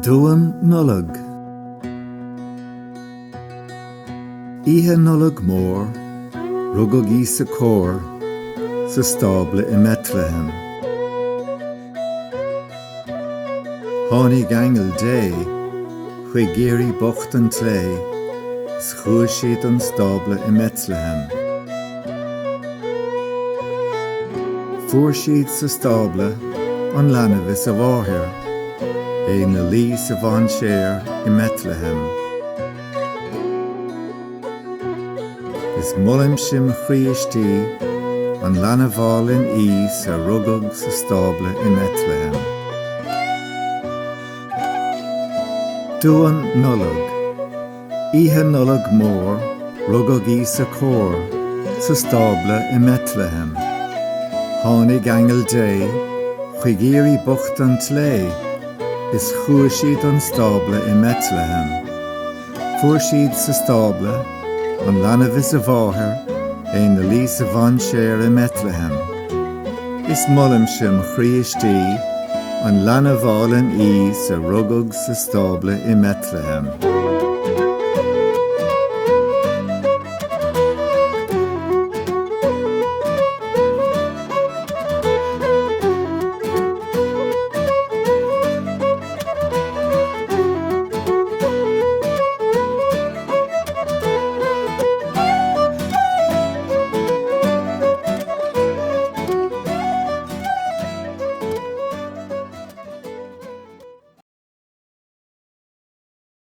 Duan Nollag. Ihe Nollag mór, rugog í sa cór, sa stábla I Bethlehem. Tháinig angel dé, chuig géirí bocht an tlé, is chuaigh siad an stábla I Bethlehem. Fuair siad sa stábla an leanbh is a bháthir, é na lí sa bhain séir I Bethlehem. Is mullim sim chríostí an leanbhálinn í sa rugog sa stábla I Bethlehem. Duan Nollag. Ihe Nollag mór, rugog í sa cór, sa stábla I Bethlehem. Tháinig angel dé, chuig géirí bocht an tlé, is chuaigh siad an stábla I Bethlehem. Fuair siad sa stábla, an leanbh is a bháthir, é na lí sa bhain séir I Bethlehem. Is mullim sim chríostí, an leanbhálinn í sa rugog sa stábla I Bethlehem.